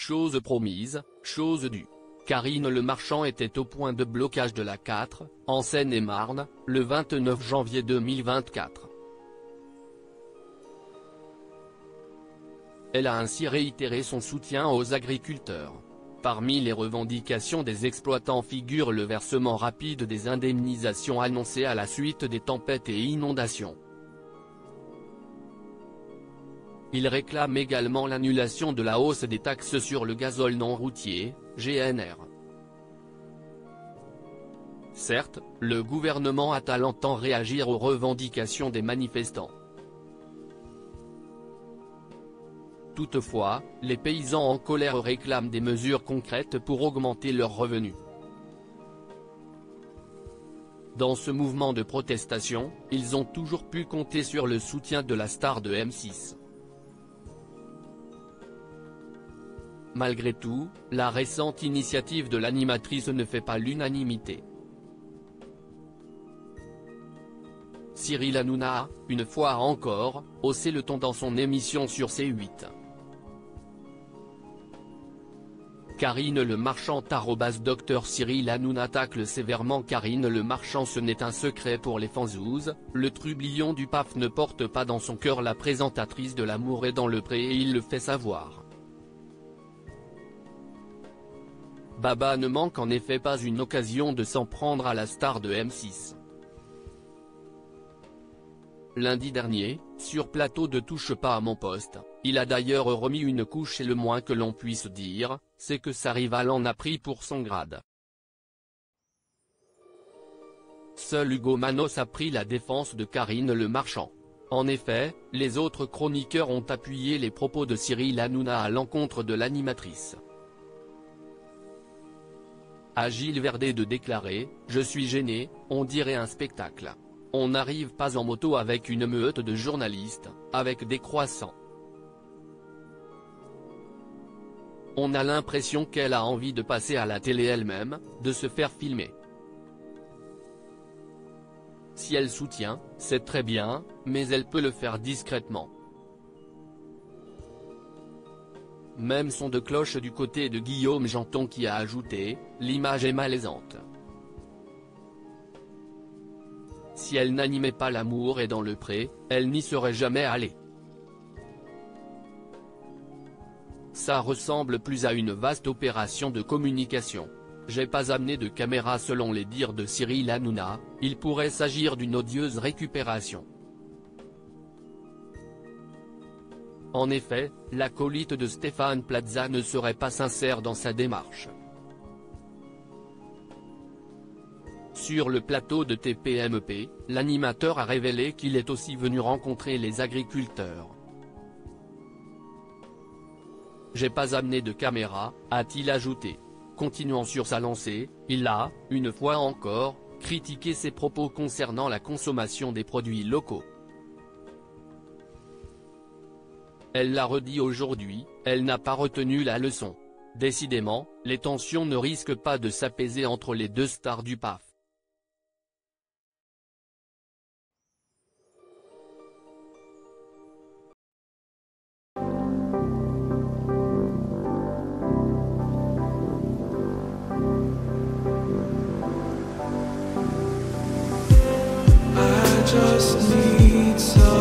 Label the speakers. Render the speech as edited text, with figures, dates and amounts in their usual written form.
Speaker 1: Chose promise, chose due. Karine Le Marchand était au point de blocage de la 4, en Seine-et-Marne, le 29 janvier 2024. Elle a ainsi réitéré son soutien aux agriculteurs. Parmi les revendications des exploitants figure le versement rapide des indemnisations annoncées à la suite des tempêtes et inondations. Il réclame également l'annulation de la hausse des taxes sur le gazole non routier, GNR. Certes, le gouvernement a-t-il entend réagir aux revendications des manifestants. Toutefois, les paysans en colère réclament des mesures concrètes pour augmenter leurs revenus. Dans ce mouvement de protestation, ils ont toujours pu compter sur le soutien de la star de M6. Malgré tout, la récente initiative de l'animatrice ne fait pas l'unanimité. Cyril Hanouna a, une fois encore, haussé le ton dans son émission sur C8. Karine Le Marchand @Dr Cyril Hanouna tacle sévèrement Karine Le Marchand. Ce n'est un secret pour les fanzouzes, le trublion du PAF ne porte pas dans son cœur la présentatrice de L'amour est dans le pré et il le fait savoir. Baba ne manque en effet pas une occasion de s'en prendre à la star de M6. Lundi dernier, sur plateau de Touche pas à mon poste, il a d'ailleurs remis une couche et le moins que l'on puisse dire, c'est que sa rivale en a pris pour son grade. Seul Hugo Manos a pris la défense de Karine Le Marchand. En effet, les autres chroniqueurs ont appuyé les propos de Cyril Hanouna à l'encontre de l'animatrice. À Gilles Verdet de déclarer « Je suis gêné, on dirait un spectacle. On n'arrive pas en moto avec une meute de journalistes, avec des croissants. On a l'impression qu'elle a envie de passer à la télé elle-même, de se faire filmer. Si elle soutient, c'est très bien, mais elle peut le faire discrètement. » Même son de cloche du côté de Guillaume Janton qui a ajouté « L'image est malaisante. Si elle n'animait pas L'amour est dans le pré, elle n'y serait jamais allée. Ça ressemble plus à une vaste opération de communication. J'ai pas amené de caméra selon les dires de Cyril Hanouna, il pourrait s'agir d'une odieuse récupération. En effet, l'acolyte de Stéphane Plaza ne serait pas sincère dans sa démarche. Sur le plateau de TPMP, l'animateur a révélé qu'il est aussi venu rencontrer les agriculteurs. J'ai pas amené de caméra, a-t-il ajouté. Continuant sur sa lancée, il a, une fois encore, critiqué ses propos concernant la consommation des produits locaux. Elle l'a redit aujourd'hui, elle n'a pas retenu la leçon. Décidément, les tensions ne risquent pas de s'apaiser entre les deux stars du PAF.
Speaker 2: I just need some